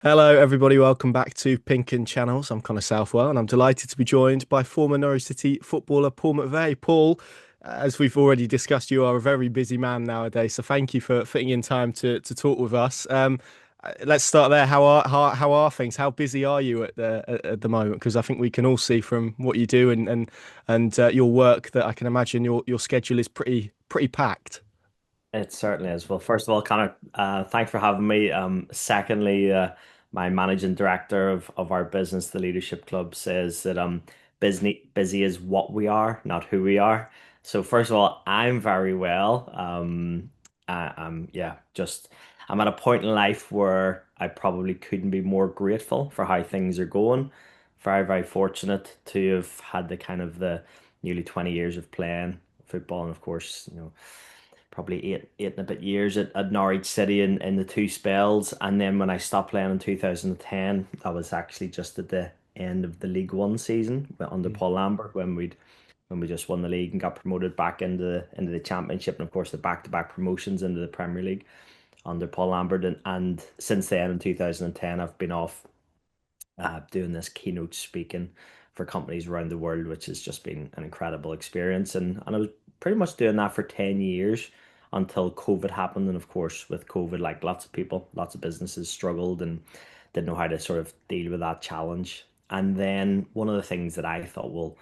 Hello, everybody. Welcome back to Pink and Channels. I'm Connor Southwell, and I'm delighted to be joined by former Norwich City footballer Paul McVeigh. Paul, as we've already discussed, you are a very busy man nowadays, so thank you for fitting in time to talk with us. Let's start there. How are things? How busy are you at the moment? Because I think we can all see from what you do and your work that I can imagine your schedule is pretty packed. It certainly is. Well, first of all, Connor, thanks for having me. Secondly, my managing director of our business, the Leadership Club, says that busy is what we are, not who we are. So first of all, I'm very well. Yeah, just I'm at a point in life where I probably couldn't be more grateful for how things are going. Very, very fortunate to have had the kind of the nearly 20 years of playing football, and of course, probably eight and a bit years at Norwich City in the two spells. And then when I stopped playing in 2010, that was actually just at the end of the League One season under Mm. Paul Lambert when we just won the league and got promoted back into the championship, and of course the back-to-back promotions into the Premier League under Paul Lambert. And since then in 2010 I've been off doing this keynote speaking for companies around the world, which has just been an incredible experience. And I was pretty much doing that for 10 years until COVID happened. And of course, with COVID, like lots of people, lots of businesses struggled and didn't know how to sort of deal with that challenge. And then one of the things that I thought, well,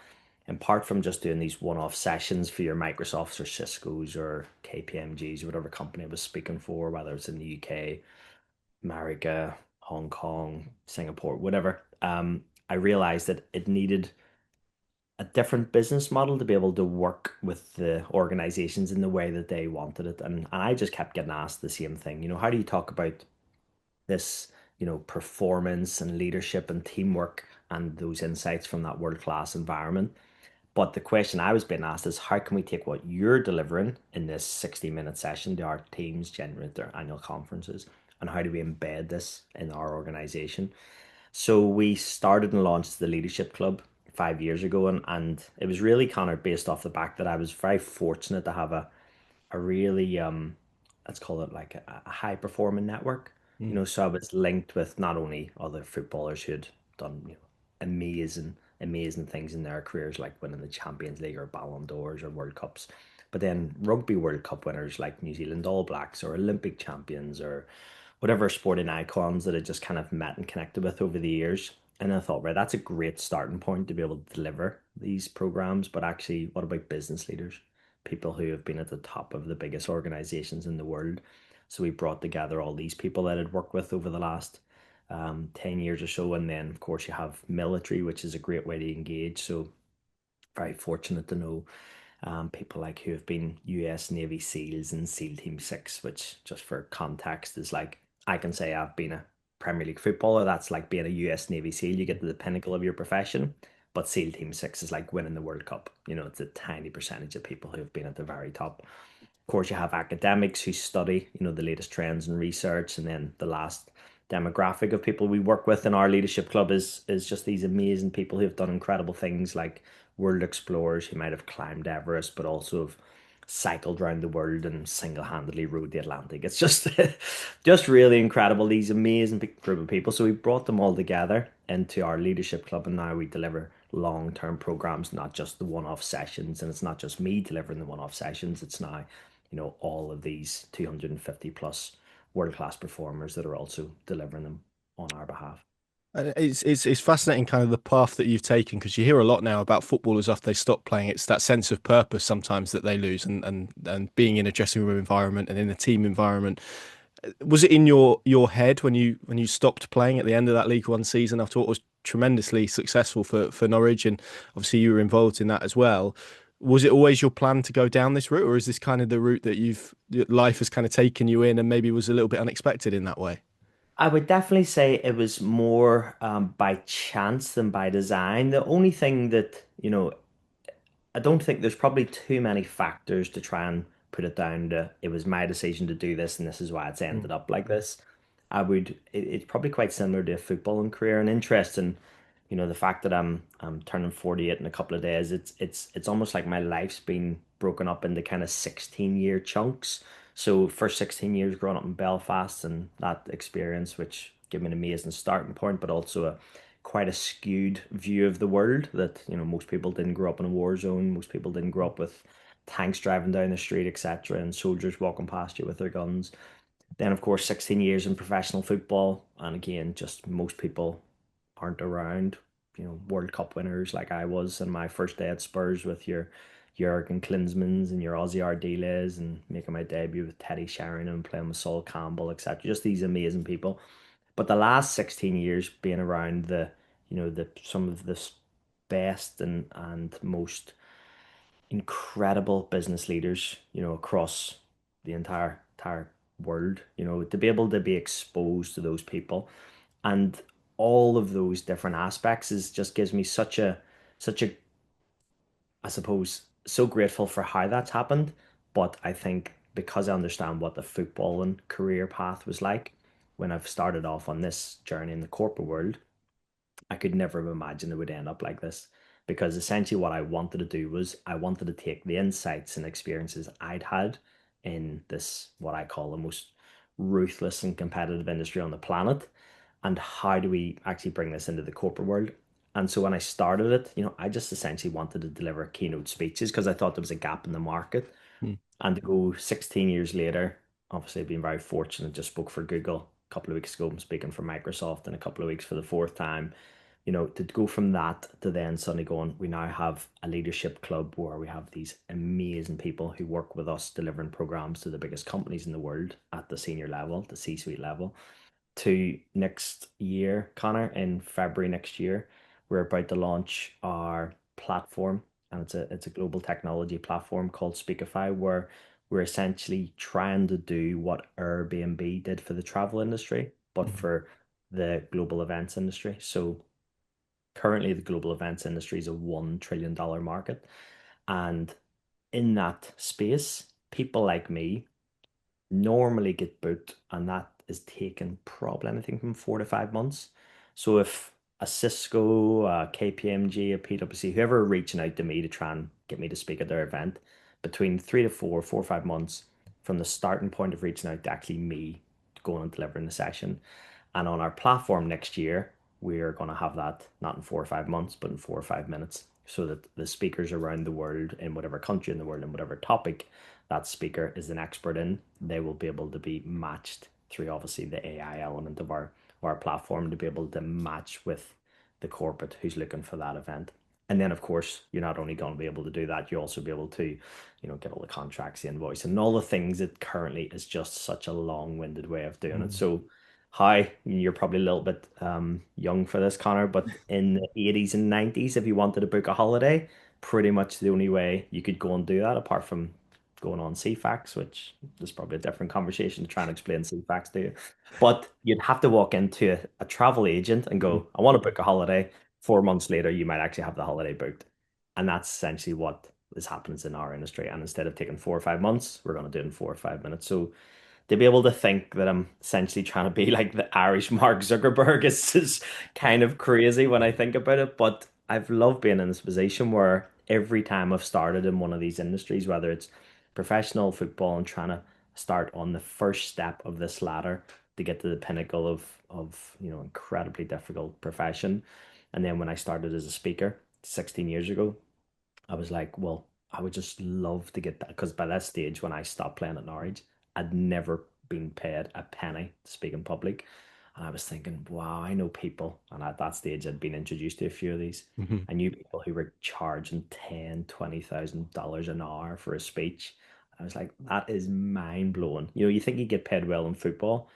apart from just doing these one-off sessions for your Microsofts or Cisco's or KPMG's or whatever company I was speaking for, whether it's in the UK, America, Hong Kong, Singapore, whatever, I realized that it needed a different business model to be able to work with the organizations in the way that they wanted it. And I just kept getting asked the same thing. How do you talk about this, performance and leadership and teamwork and those insights from that world-class environment? But the question I was being asked is how can we take what you're delivering in this 60-minute session to our teams generate their annual conferences, and how do we embed this in our organization? So we started and launched the Leadership Club 5 years ago, and it was really kind of based off the back that I was very fortunate to have a really let's call it like a high performing network. Mm. So I was linked with not only other footballers who'd done amazing things in their careers, like winning the Champions League or Ballon d'Ors or World Cups, but then Rugby World Cup winners like New Zealand All Blacks or Olympic champions or whatever sporting icons that I just kind of met and connected with over the years. And I thought, right, that's a great starting point to be able to deliver these programs. But actually, what about business leaders? People who have been at the top of the biggest organizations in the world. So we brought together all these people that I'd worked with over the last 10 years or so. And then, of course, you have military, which is a great way to engage. So very fortunate to know people like who have been US Navy SEALs and SEAL Team 6, which just for context is like I can say I've been a Premier League footballer. That's like being a US Navy SEAL. You get to the pinnacle of your profession. But SEAL Team 6 is like winning the World Cup. It's a tiny percentage of people who have been at the very top. Of course, you have academics who study, the latest trends and research, and then the last demographic of people we work with in our leadership club is just these amazing people who have done incredible things like world explorers who might have climbed Everest, but also have cycled around the world and single-handedly rode the Atlantic. It's just just really incredible, these amazing group of people. So we brought them all together into our leadership club, and now we deliver long-term programs, not just the one-off sessions. And it's not just me delivering the one-off sessions, it's now all of these 250 plus world-class performers that are also delivering them on our behalf. And it's fascinating kind of the path that you've taken because you hear a lot now about footballers after they stop playing. It's that sense of purpose sometimes that they lose and being in a dressing room environment and in a team environment. Was it in your head when you stopped playing at the end of that League One season after what was tremendously successful for Norwich and obviously you were involved in that as well? Was it always your plan to go down this route, or is this kind of the route that life has kind of taken you in and maybe was a little bit unexpected in that way? I would definitely say it was more by chance than by design. The only thing that, I don't think there's probably too many factors to try and put it down to it was my decision to do this and this is why it's Mm. ended up like this. It's probably quite similar to a footballing career and interesting, the fact that I'm turning 48 in a couple of days, it's almost like my life's been broken up into kind of 16-year chunks. So first 16 years growing up in Belfast and that experience, which give me an amazing starting point, but also a quite a skewed view of the world that, most people didn't grow up in a war zone. Most people didn't grow up with tanks driving down the street, etc., and soldiers walking past you with their guns. Then, of course, 16 years in professional football. And again, just most people aren't around, World Cup winners like I was in my first day at Spurs with your Jurgen Klinsmans and your Ozzy Ardiles and making my debut with Teddy Sheringham and playing with Sol Campbell, etc. Just these amazing people. But the last 16 years being around the some of the best and most incredible business leaders, across the entire world, to be able to be exposed to those people and all of those different aspects is just gives me such a I suppose so grateful for how that's happened. But I think because I understand what the footballing career path was like when I've started off on this journey in the corporate world, I could never have imagined it would end up like this. Because essentially, what I wanted to do was I wanted to take the insights and experiences I'd had in this, what I call the most ruthless and competitive industry on the planet, and how do we actually bring this into the corporate world. And so when I started it, I just essentially wanted to deliver keynote speeches because I thought there was a gap in the market. Mm. And to go 16 years later, obviously I've been very fortunate, just spoke for Google a couple of weeks ago. I'm speaking for Microsoft in a couple of weeks for the fourth time. To go from that to then suddenly going, we now have a leadership club where we have these amazing people who work with us delivering programs to the biggest companies in the world at the senior level, the C-suite level, to next year, Connor, in February next year, we're about to launch our platform, and it's a global technology platform called Speakify, where we're essentially trying to do what Airbnb did for the travel industry, but Mm. for the global events industry. So currently, the global events industry is a $1 trillion market, and in that space, people like me normally get booked, and that is taking probably anything from 4 to 5 months. So if a Cisco, a KPMG, a PwC, whoever are reaching out to me to try and get me to speak at their event, between 3 to 4, 4 or 5 months from the starting point of reaching out to actually me going and delivering the session. And on our platform next year, we're going to have that not in 4 or 5 months, but in 4 or 5 minutes, so that the speakers around the world, in whatever country in the world, in whatever topic that speaker is an expert in, they will be able to be matched through obviously the AI element of our platform to be able to match with the corporate who's looking for that event. And then, of course, you're not only going to be able to do that, you also be able to, get all the contracts, the invoice, and all the things that currently is just such a long-winded way of doing it. Mm. So, hi, you're probably a little bit young for this, Connor, but in the 80s and 90s, if you wanted to book a holiday, pretty much the only way you could go and do that, apart from going on CFAX, which is probably a different conversation to try and explain CFAX to you. But you'd have to walk into a travel agent and Mm. go, I want to book a holiday. 4 months later, you might actually have the holiday booked. And that's essentially what is happening in our industry. And instead of taking 4 or 5 months, we're going to do it in 4 or 5 minutes. So to be able to think that I'm essentially trying to be like the Irish Mark Zuckerberg is kind of crazy when I think about it. But I've loved being in this position where every time I've started in one of these industries, whether it's professional football and trying to start on the first step of this ladder to get to the pinnacle of incredibly difficult profession. And then when I started as a speaker 16 years ago, I was like, well, I would just love to get that because by that stage, when I stopped playing at Norwich, I'd never been paid a penny to speak in public. And I was thinking, wow, I know people. And at that stage, I'd been introduced to a few of these. Mhm. I knew people who were charging $10,000, $20,000 an hour for a speech. I was like, that is mind blowing. You think you get paid well in football,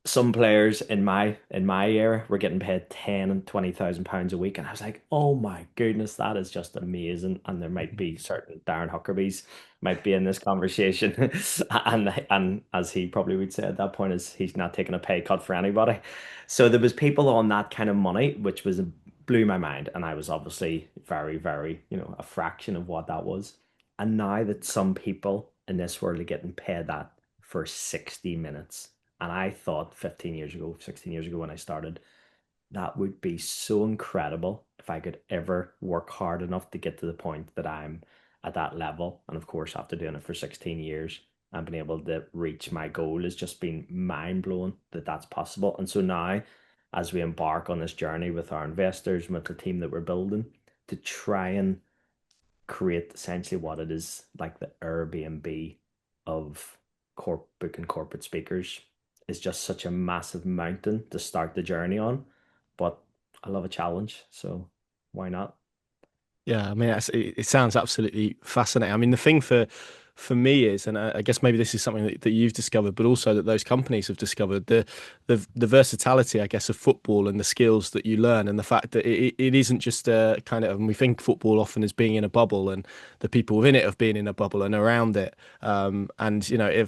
some players in my era were getting paid 10 and 20,000 pounds a week, and I was like, oh my goodness, that is just amazing. And there might Mhm. be certain Darren Huckerby's might be in this conversation, and as he probably would say at that point, is he's not taking a pay cut for anybody. So there was people on that kind of money, which was blew my mind, and I was obviously very, very, a fraction of what that was. And now that some people in this world are getting paid that for 60 minutes. And I thought 15 years ago, 16 years ago when I started, that would be so incredible if I could ever work hard enough to get to the point that I'm at that level. And of course, after doing it for 16 years, and being able to reach my goal has just been mind blowing that that's possible. And so now, as we embark on this journey with our investors and with the team that we're building, to try and create essentially what it is like the Airbnb of booking corporate speakers is just such a massive mountain to start the journey on. But I love a challenge, so why not? Yeah, I mean, it sounds absolutely fascinating. I mean, the thing for me is, and I guess maybe this is something that you've discovered, but also that those companies have discovered the versatility, I guess, of football and the skills that you learn, and the fact that it isn't just a kind of, and we think football often as being in a bubble, and the people within it have been in a bubble and around it. And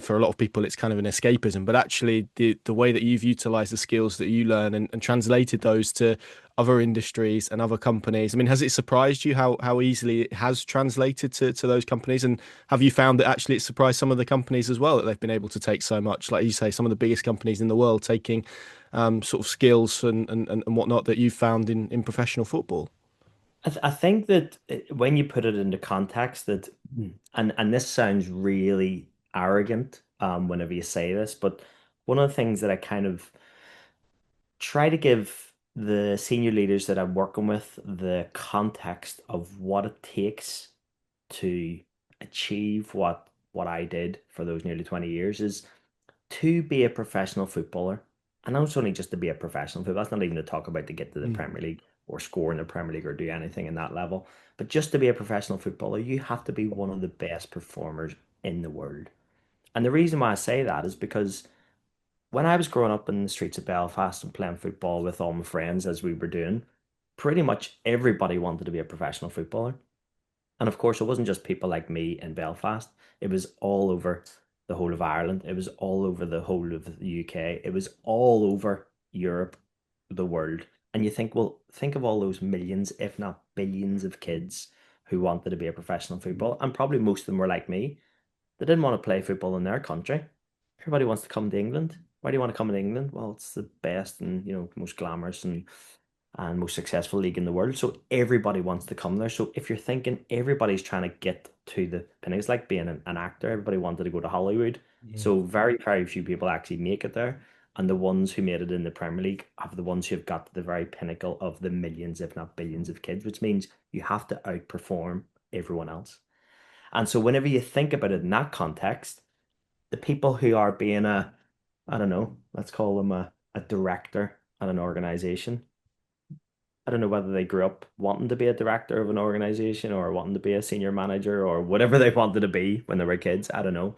for a lot of people, it's kind of an escapism, but actually, the way that you've utilized the skills that you learn and translated those to other industries and other companies. I mean, has it surprised you how easily it has translated to those companies? And have you found that actually it surprised some of the companies as well that they've been able to take so much, like you say, some of the biggest companies in the world taking sort of skills and whatnot that you've found in professional football? I think that when you put it into context, that and this sounds really arrogant whenever you say this, but one of the things that I kind of try to give the senior leaders that I'm working with the context of what it takes to achieve what I did for those nearly 20 years is to be a professional footballer. And not only just to be a professional footballer, that's not even to talk about to get to the Mm. Premier League or score in the Premier League or do anything in that level. But just to be a professional footballer, you have to be one of the best performers in the world. And the reason why I say that is because when I was growing up in the streets of Belfast and playing football with all my friends as we were doing, pretty much everybody wanted to be a professional footballer. And of course, it wasn't just people like me in Belfast. It was all over the whole of Ireland. It was all over the whole of the UK. It was all over Europe, the world. And you think, well, think of all those millions, if not billions, of kids who wanted to be a professional footballer. And probably most of them were like me. They didn't want to play football in their country. Everybody wants to come to England. Why do you want to come to England? Well, it's the best and most glamorous and most successful league in the world. So everybody wants to come there. So if you're thinking everybody's trying to get to the pinnacle, it's like being an actor. Everybody wanted to go to Hollywood. Yeah. So very, very few people actually make it there. And the ones who made it in the Premier League are the ones who have got to the very pinnacle of the millions, if not billions, of kids, which means you have to outperform everyone else. And so whenever you think about it in that context, the people who are being I don't know, let's call them a director at an organization. I don't know whether they grew up wanting to be a director of an organization or wanting to be a senior manager or whatever they wanted to be when they were kids. I don't know.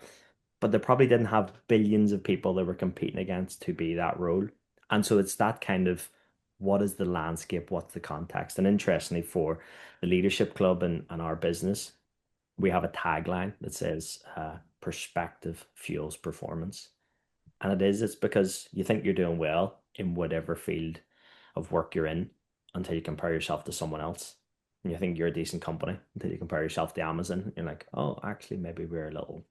But they probably didn't have billions of people they were competing against to be that role. And so it's that kind of what is the landscape? What's the context? And interestingly, for the leadership club and our business, we have a tagline that says perspective fuels performance. And it's because you think you're doing well in whatever field of work you're in until you compare yourself to someone else. And you think you're a decent company until you compare yourself to Amazon. You're like, oh, actually, maybe we're a little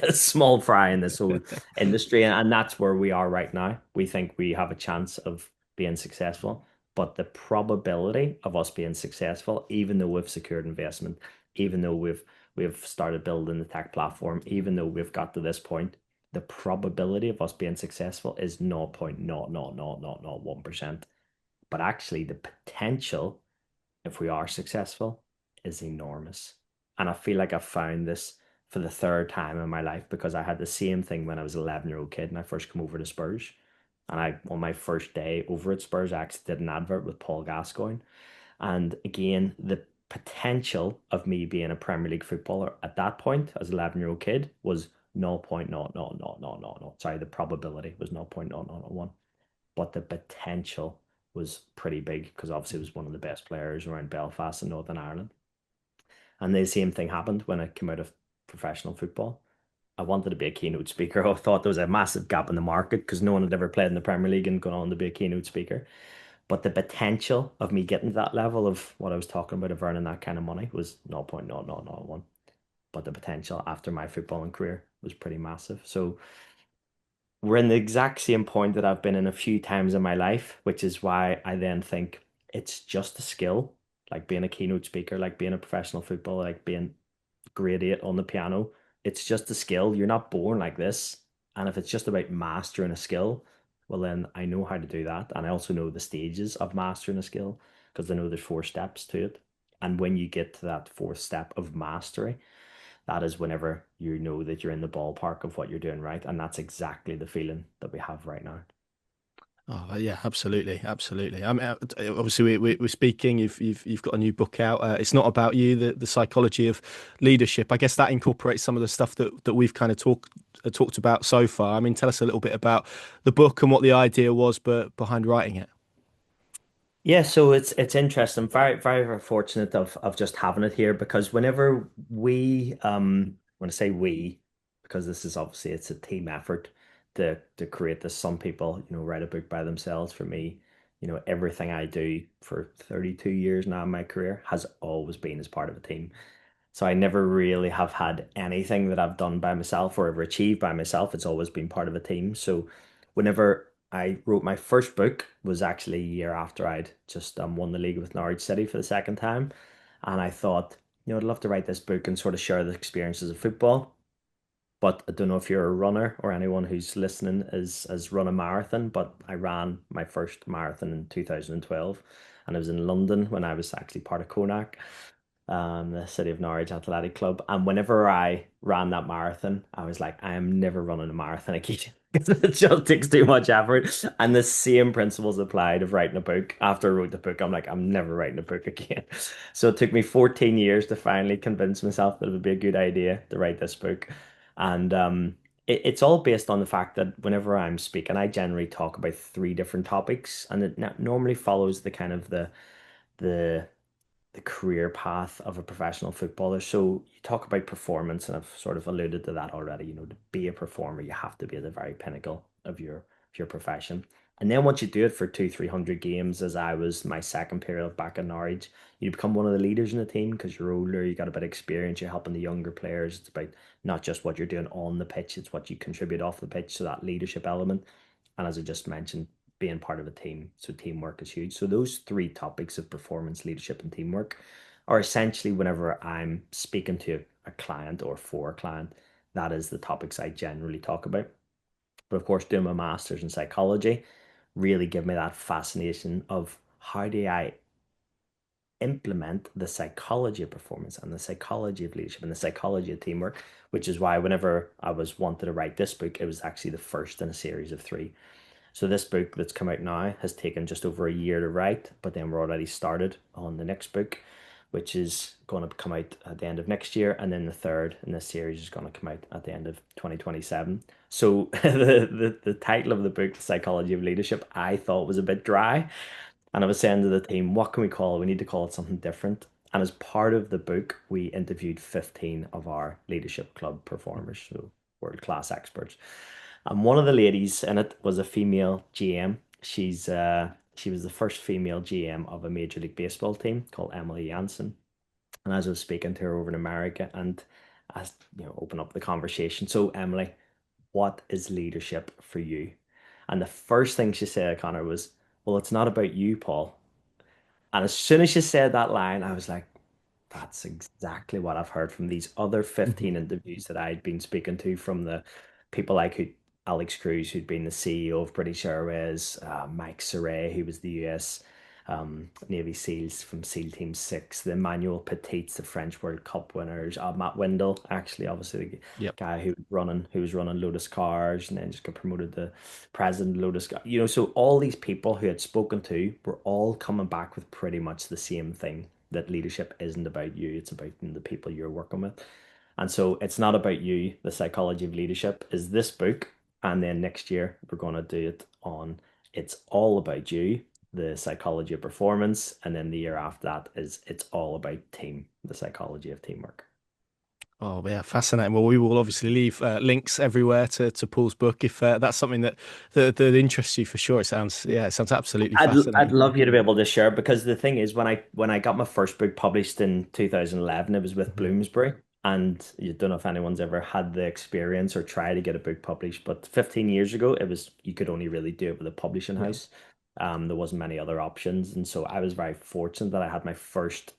small fry in this whole industry. And that's where we are right now. We think we have a chance of being successful, but the probability of us being successful, even though we've secured investment, even though we've started building the tech platform, even though we've got to this point, the probability of us being successful is 0.00001%. But actually, the potential, if we are successful, is enormous. And I feel like I've found this for the third time in my life because I had the same thing when I was an 11-year-old kid and I first come over to Spurs. And on my first day over at Spurs, I actually did an advert with Paul Gascoigne. And again, the potential of me being a Premier League footballer at that point as an 11-year-old kid was 0.00000. Sorry, the probability was 0.0001. But the potential was pretty big because obviously it was one of the best players around Belfast and Northern Ireland. And the same thing happened when I came out of professional football. I wanted to be a keynote speaker. I thought there was a massive gap in the market because no one had ever played in the Premier League and gone on to be a keynote speaker. But the potential of me getting to that level of what I was talking about of earning that kind of money was 0.0001. But the potential after my footballing career was pretty massive. So we're in the exact same point that I've been in a few times in my life, which is why I then think it's just a skill, like being a keynote speaker, like being a professional footballer, like being grade 8 on the piano. it's just a skill. You're not born like this. And if it's just about mastering a skill, well, then I know how to do that. And I also know the stages of mastering a skill because I know there's four steps to it. And when you get to that fourth step of mastery, that is whenever you know that you're in the ballpark of what you're doing right. And that's exactly the feeling that we have right now. Oh yeah, absolutely, absolutely. I mean, obviously we're speaking. You've got a new book out. It's not about you, the psychology of leadership. I guess that incorporates some of the stuff that we've kind of talked about so far. I mean, tell us a little bit about the book and what the idea was, but behind writing it. Yeah, so it's interesting. Very fortunate of just having it here because whenever when I say we, because this is obviously it's a team effort to create this. Some people, write a book by themselves. For me, everything I do for 32 years now in my career has always been as part of a team. So I never really have had anything that I've done by myself or ever achieved by myself. It's always been part of a team. So whenever I wrote my first book was actually a year after I'd just won the league with Norwich City for the second time. And I thought, I'd love to write this book and sort of share the experiences of football. But I don't know if you're a runner or anyone who's listening is has run a marathon, but I ran my first marathon in 2012 and I was in London when I was actually part of Konak, the City of Norwich Athletic Club. And whenever I ran that marathon, I was like, I am never running a marathon again because it just takes too much effort. And the same principles applied of writing a book. After I wrote the book, I'm like, I'm never writing a book again. So it took me 14 years to finally convince myself that it would be a good idea to write this book. And it's all based on the fact that whenever I'm speaking, I generally talk about three different topics, and it normally follows the kind of the the career path of a professional footballer. So you talk about performance, and I've sort of alluded to that already. To be a performer, you have to be at the very pinnacle of your profession. And then once you do it for 300 games, as I was my second period back in Norwich, you become one of the leaders in the team because you're older, you got a bit of experience, you're helping the younger players. It's about not just what you're doing on the pitch, it's what you contribute off the pitch. So that leadership element. And as I just mentioned, being part of a team. So teamwork is huge. So those three topics of performance, leadership, and teamwork are essentially whenever I'm speaking to a client or for a client, that is the topics I generally talk about. But of course, doing my master's in psychology really give me that fascination of how do I implement the psychology of performance and the psychology of leadership and the psychology of teamwork, which is why whenever I was wanted to write this book, it was actually the first in a series of three. So this book that's come out now has taken just over a year to write, but then we're already started on the next book, which is going to come out at the end of next year, and then the third in this series is going to come out at the end of 2027. So the title of the book, The Psychology of Leadership, I thought was a bit dry, and I was saying to the team, what can we call it? We need to call it something different. And as part of the book, we interviewed 15 of our leadership club performers, so world-class experts. And one of the ladies in it was a female GM. She was the first female GM of a Major League Baseball team called Emily Jansen. And as I was speaking to her over in America, and I open up the conversation. So Emily, what is leadership for you? And the first thing she said, Connor, was, well, it's not about you, Paul. And as soon as she said that line, I was like, that's exactly what I've heard from these other 15 interviews that I'd been speaking to from the people like Alex Cruz, who'd been the CEO of British Airways, Mike Saray, who was the US Navy SEALs from SEAL Team 6, the Emmanuel Petits, the French World Cup winners, Matt Windle, actually, obviously the Yep. guy who was running Lotus Cars and then just got promoted to president of Lotus. So all these people who had spoken to were all coming back with pretty much the same thing that leadership isn't about you, it's about the people you're working with. And so it's not about you. The psychology of leadership is this book. And then next year, we're going to do it on It's All About You, the psychology of performance. And then the year after that is It's All About Team, the psychology of teamwork. Oh yeah, fascinating. Well, we will obviously leave links everywhere to Paul's book if that's something that interests you for sure. It sounds absolutely I'd fascinating. love you to be able to share because the thing is when I got my first book published in 2011, it was with Mhm. Bloomsbury, and you don't know if anyone's ever had the experience or try to get a book published, but 15 years ago it was you could only really do it with a publishing Yeah. house. There wasn't many other options, and so I was very fortunate that I had my first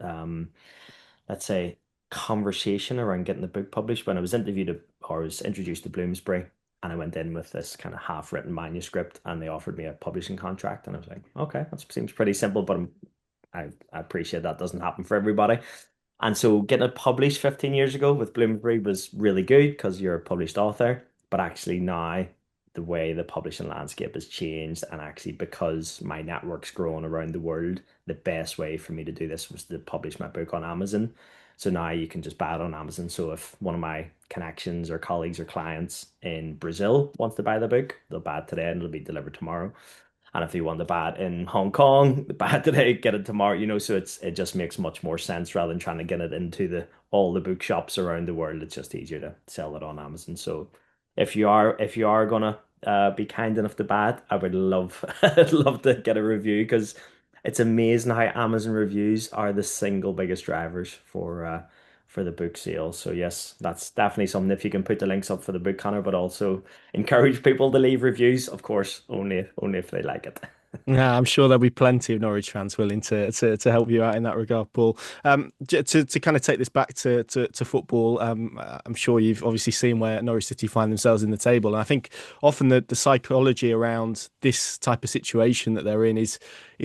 let's say conversation around getting the book published when I was or was introduced to Bloomsbury, and I went in with this kind of half-written manuscript, and they offered me a publishing contract, and I was like, okay, that seems pretty simple, but I appreciate that doesn't happen for everybody. And so getting it published 15 years ago with Bloomsbury was really good because you're a published author. But actually now the way the publishing landscape has changed, and actually because my network's grown around the world, the best way for me to do this was to publish my book on Amazon. So now you can just buy it on Amazon. So if one of my connections or colleagues or clients in Brazil wants to buy the book, they'll buy it today and it'll be delivered tomorrow. And if you want to buy it in Hong Kong, buy it today, get it tomorrow, so it just makes much more sense rather than trying to get it into the all the bookshops around the world. It's just easier to sell it on Amazon. So if you are gonna be kind enough to buy it, I would love I'd love to get a review because it's amazing how Amazon reviews are the single biggest drivers for the book sales. So yes, that's definitely something if you can put the links up for the book, Connor, but also encourage people to leave reviews, of course, only if they like it. Yeah, I'm sure there'll be plenty of Norwich fans willing to help you out in that regard, Paul. To kind of take this back to football, I'm sure you've obviously seen where Norwich City find themselves in the table, and I think often the psychology around this type of situation that they're in is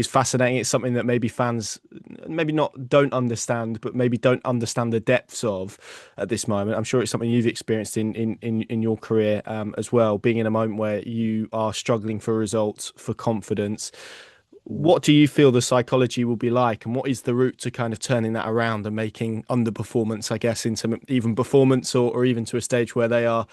fascinating. It's something that maybe fans maybe not don't understand, but maybe don't understand the depths of at this moment. I'm sure it's something you've experienced in your career as well, being in a moment where you are struggling for results, for confidence. What do you feel the psychology will be like, and what is the route to kind of turning that around and making underperformance, I guess, into even performance, or even to a stage where they are?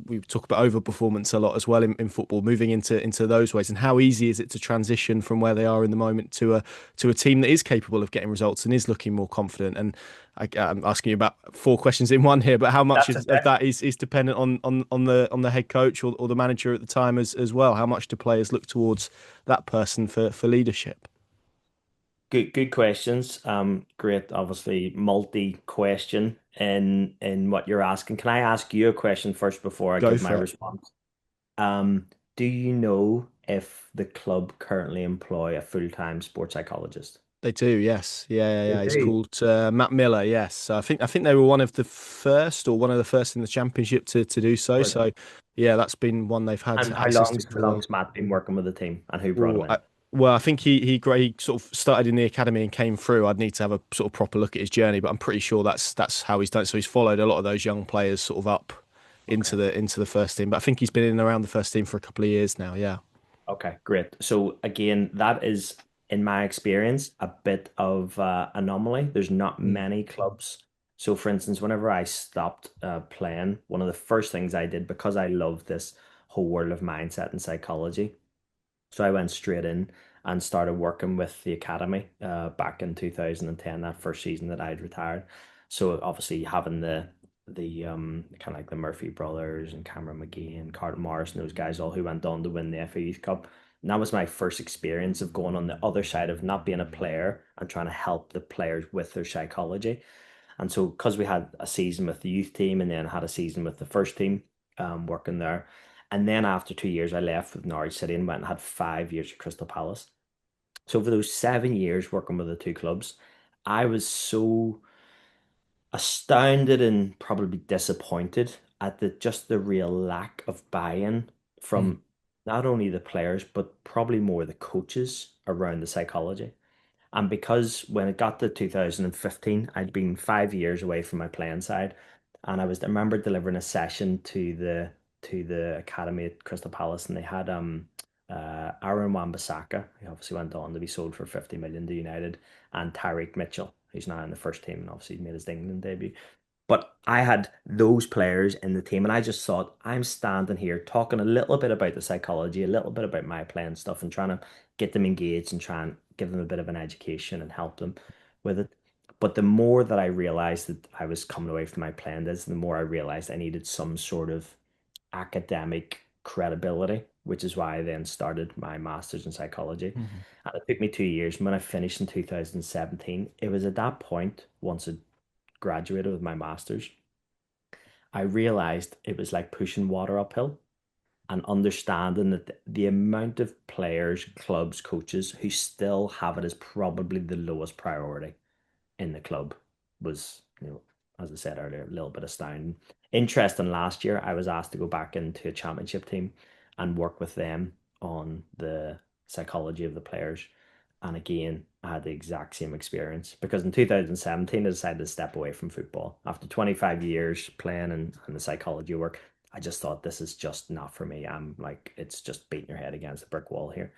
We talk about overperformance a lot as well in football, moving into those ways, and how easy is it to transition from where they are in the moment to a team that is capable of getting results and is looking more confident? And I'm asking you about four questions in one here, but how much That's of okay. that is dependent on the head coach or the manager at the time as well? How much do players look towards that person for leadership? Good questions. Great, obviously multi-question in what you're asking. Can I ask you a question first before I Go give my for it. response? Do you know if the club currently employ a full-time sports psychologist? They do, yes, They yeah. He's do. called Matt Miller, yes. So I think they were one of the first in the championship to do so. So yeah, that's been one they've had And how access to long's for how a while. long's Matt been working with the team and who brought him Oh, in? well, I think he sort of started in the academy and came through. I'd need to have a sort of proper look at his journey, but I'm pretty sure that's how he's done it. So he's followed a lot of those young players sort of up Okay. into the first team. But I think he's been in and around the first team for a couple of years now. Yeah. Okay, great. So again, that is, in my experience, a bit of anomaly. There's not Mm. many clubs. So, for instance, whenever I stopped playing, one of the first things I did because I love this whole world of mindset and psychology. So I went straight in and started working with the academy back in 2010, that first season that I'd retired. So obviously having the kind of like the Murphy brothers and Cameron McGee and Carter Morris and those guys all who went on to win the FA Youth Cup. And that was my first experience of going on the other side of not being a player and trying to help the players with their psychology. And so because we had a season with the youth team and then had a season with the first team working there. And then after 2 years, I left with Norwich City and went and had 5 years at Crystal Palace. So for those 7 years working with the two clubs, I was so astounded and probably disappointed at the real lack of buy-in Mm. from not only the players, but probably more the coaches around the psychology. And because when it got to 2015, I'd been 5 years away from my playing side, and I remember delivering a session to the academy at Crystal Palace, and they had Aaron Wan-Bissaka, who obviously went on to be sold for 50 million to United, and Tyreek Mitchell, who's now in the first team and obviously made his England debut. But I had those players in the team, and I just thought, I'm standing here talking a little bit about the psychology, a little bit about my playing stuff, and trying to get them engaged and try and give them a bit of an education and help them with it. But the more that I realized that I was coming away from my playing days, the more I realized I needed some sort of academic credibility, which is why I then started my master's in psychology. Mhm. And it took me 2 years. And when I finished in 2017, it was at that point, once I graduated with my master's, I realized it was like pushing water uphill and understanding that the amount of players, clubs, coaches who still have it as probably the lowest priority in the club was, as I said earlier, a little bit astounding. Interesting, last year I was asked to go back into a championship team and work with them on the psychology of the players. And again, I had the exact same experience because in 2017 I decided to step away from football. After 25 years playing and the psychology work, I just thought this is just not for me. I'm like, it's just beating your head against a brick wall here.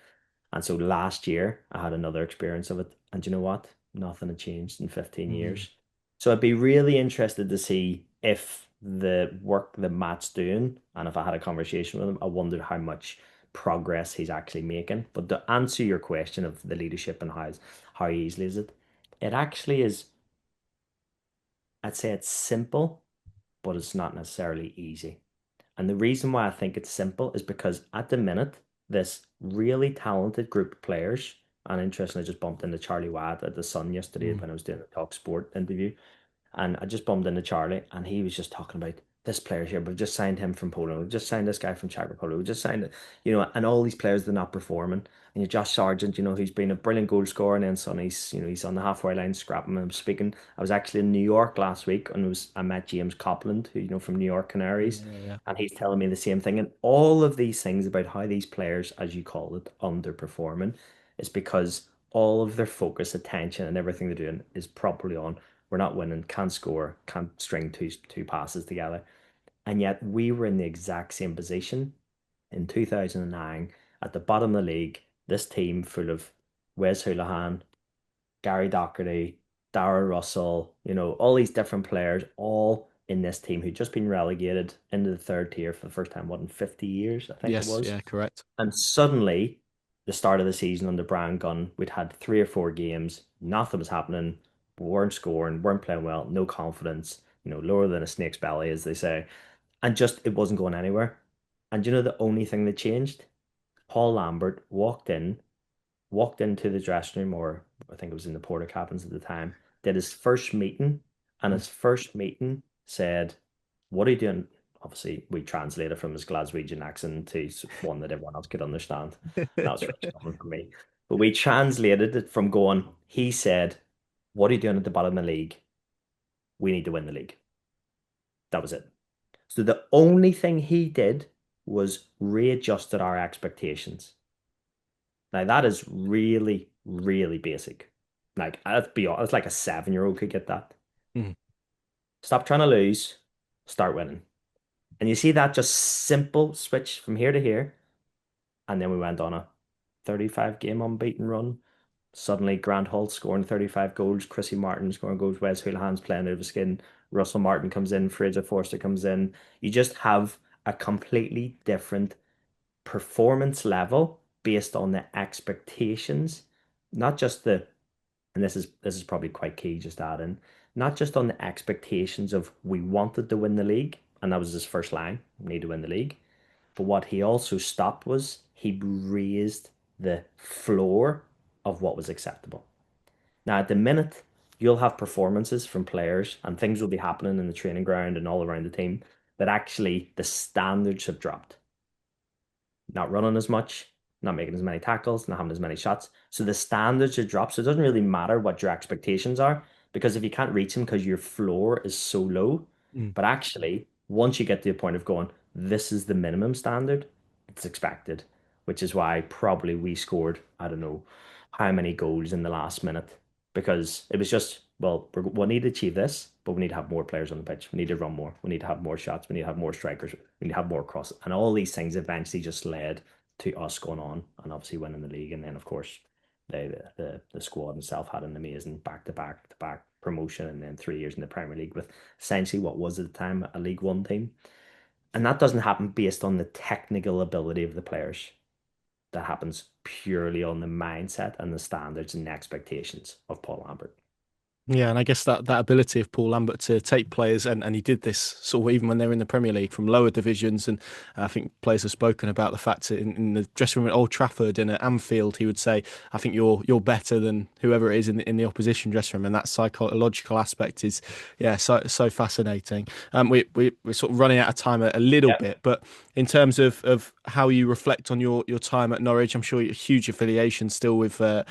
And so last year I had another experience of it. And you know what? Nothing had changed in 15 Mm. years. So I'd be really interested to see if the work that Matt's doing, and if I had a conversation with him, I wondered how much progress he's actually making. But to answer your question of the leadership and how easily is it, it actually is, I'd say it's simple, but it's not necessarily easy. And the reason why I think it's simple is because at the minute, this really talented group of players, and interestingly, I just bumped into Charlie Wyatt at the Sun yesterday Mm. when I was doing a Talk Sport interview. And I just bumped into Charlie, and he was just talking about this player here. We've just signed him from Poland. We've just signed this guy from Czech Republic. We just signed it, and all these players they're not performing. And you Josh Sargent, who's been a brilliant goal scorer, and then Sonny's, he's on the halfway line scrapping. I'm speaking. I was actually in New York last week, and I met James Copland, who from New York Canaries, Yeah, yeah. and he's telling me the same thing. And all of these things about how these players, as you call it, underperforming, is because all of their focus, attention, and everything they're doing is properly on we're not winning, can't score, can't string two passes together. And yet we were in the exact same position in 2009 at the bottom of the league. This team full of Wes Hoolahan, Gary Doherty, Darrell Russell, all these different players, all in this team who'd just been relegated into the third tier for the first time, what, in 50 years, I think it Yes, was. yeah, correct. And suddenly, the start of the season under Brian Gunn, we'd had 3 or 4 games, nothing was happening, we weren't scoring, weren't playing well, no confidence, lower than a snake's belly, as they say, and just it wasn't going anywhere. And the only thing that changed? Paul Lambert walked into the dressing room, or I think it was in the porter cabins at the time, did his first meeting, and his first meeting said, "What are you doing?" Obviously, we translated from his Glaswegian accent to one that everyone else could understand. That was French coming from me. But we translated it from going, he said, "What are you doing at the bottom of the league? We need to win the league." That was it. So the only thing he did was readjusted our expectations. Now that is really, really basic. Like let's be honest, like a 7-year-old could get that. Mm. Stop trying to lose, start winning. And you see that just simple switch from here to here. And then we went on a 35 game unbeaten run. Suddenly Grant Holt scoring 35 goals, Chrissy Martin scoring goals, Wes Hoolahan's playing out of his skin, Russell Martin comes in, Fraser Forster comes in. You just have a completely different performance level based on the expectations, not just and this is probably quite key just to add in, not just on the expectations of we wanted to win the league, and that was his first line, we need to win the league. But what he also stopped was he raised the floor of what was acceptable. Now, at the minute, you'll have performances from players and things will be happening in the training ground and all around the team that actually the standards have dropped, not running as much, not making as many tackles, not having as many shots. So the standards should drop. So it doesn't really matter what your expectations are because if you can't reach them because your floor is so low, Mm. but actually, once you get to the point of going, this is the minimum standard, it's expected, which is why probably we scored, I don't know, how many goals in the last minute because it was just, well, we need to achieve this, but we need to have more players on the pitch. We need to run more. We need to have more shots. We need to have more strikers. We need to have more crosses. And all these things eventually just led to us going on and obviously winning the league. And then, of course, the squad itself had an amazing back-to-back promotion and then 3 years in the Premier League with essentially what was at the time a League One team. And that doesn't happen based on the technical ability of the players. That happens purely on the mindset and the standards and the expectations of Paul Lambert. Yeah, and I guess that ability of Paul Lambert to take players, and he did this sort of even when they were in the Premier League from lower divisions. And I think players have spoken about the fact that in the dressing room at Old Trafford and at Anfield, he would say, "I think you're better than whoever it is in the opposition dressing room." And that psychological aspect is, yeah, so fascinating. We're sort of running out of time a little Yeah. bit, but in terms of how you reflect on your time at Norwich, I'm sure you're a huge affiliation still with the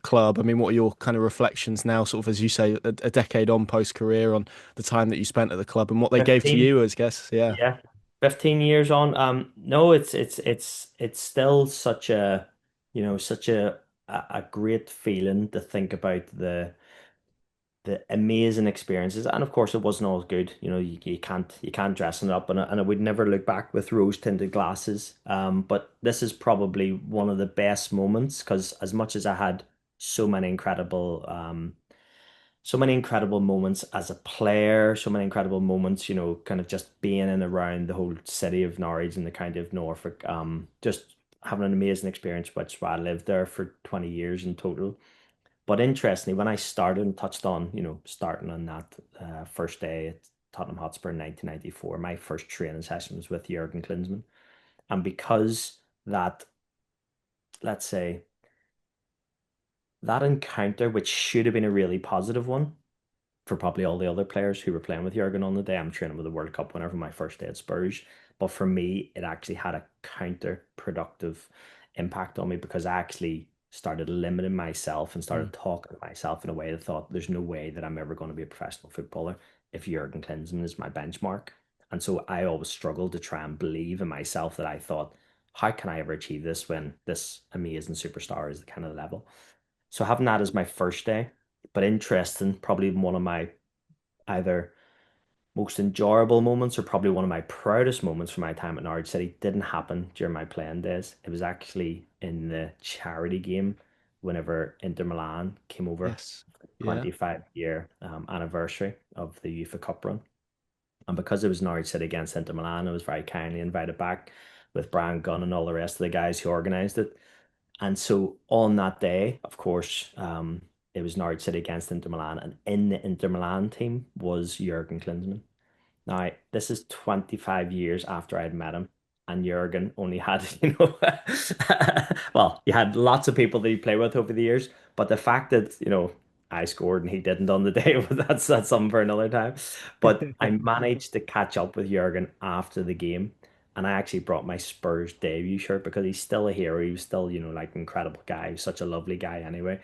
club. I mean, what are your kind of reflections reflections now, sort of as you say, a decade on post career on the time that you spent at the club and what they gave to 15, you as guests. Yeah. yeah, 15 years on. No, it's still such a, such a great feeling to think about the amazing experiences. And of course, it wasn't all good. You can't dress it up, and I would never look back with rose-tinted glasses. But this is probably one of the best moments because as much as I had so many incredible moments as a player, so many incredible moments, kind of just being in and around the whole city of Norwich and the county of Norfolk, just having an amazing experience, which I lived there for 20 years in total. But interestingly, when I started and touched on, starting on that first day at Tottenham Hotspur in 1994, my first training session was with Jurgen Klinsmann. And because that, let's say, that encounter, which should have been a really positive one for probably all the other players who were playing with Jurgen on the day, I'm training with the World Cup winner for my first day at Spurs. But for me, it actually had a counterproductive impact on me because I actually started limiting myself and Mm. started talking to myself in a way that thought there's no way that I'm ever going to be a professional footballer if Jurgen Klinsmann is my benchmark. And so I always struggled to try and believe in myself that I thought, how can I ever achieve this when this amazing superstar is the kind of level? So having that as my first day, but interesting, probably one of my either most enjoyable moments or probably one of my proudest moments from my time at Norwich City didn't happen during my playing days. It was actually in the charity game whenever Inter Milan came over, Yes. Yeah. 25-year anniversary of the UEFA Cup run. And because it was Norwich City against Inter Milan, I was very kindly invited back with Brian Gunn and all the rest of the guys who organised it. And so on that day, of course, it was Norwich City against Inter Milan, and in the Inter Milan team was Jurgen Klinsmann. Now, this is 25 years after I'd met him, and Jurgen only had, well, you had lots of people that you play with over the years, but the fact that, I scored and he didn't on the day, that's something for another time. But I managed to catch up with Jurgen after the game, and I actually brought my Spurs debut shirt because he's still a hero. He was still, like an incredible guy. He was such a lovely guy anyway.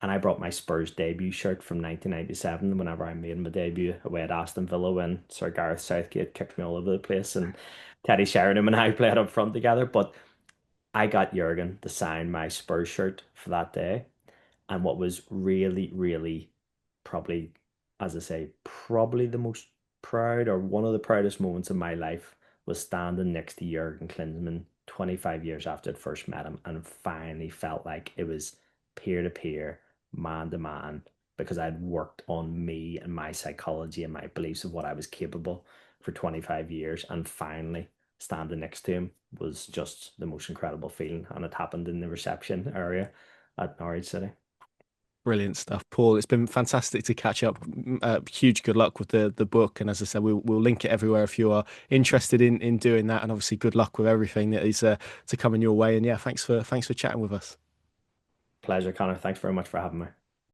And I brought my Spurs debut shirt from 1997 whenever I made my debut away at Aston Villa when Sir Gareth Southgate kicked me all over the place and Teddy Sheringham and I played up front together. But I got Jurgen to sign my Spurs shirt for that day. And what was really, really probably, as I say, probably the most proud or one of the proudest moments of my life was standing next to Jurgen Klinsmann 25 years after I'd first met him and finally felt like it was peer to peer, man to man, because I'd worked on me and my psychology and my beliefs of what I was capable for 25 years. And finally, standing next to him was just the most incredible feeling. And it happened in the reception area at Norwich City. Brilliant stuff, Paul. It's been fantastic to catch up. Huge good luck with the book, and as I said, we'll link it everywhere if you are interested in doing that. And obviously, good luck with everything that is to come in your way. And yeah, thanks for chatting with us. Pleasure, Connor. Thanks very much for having me.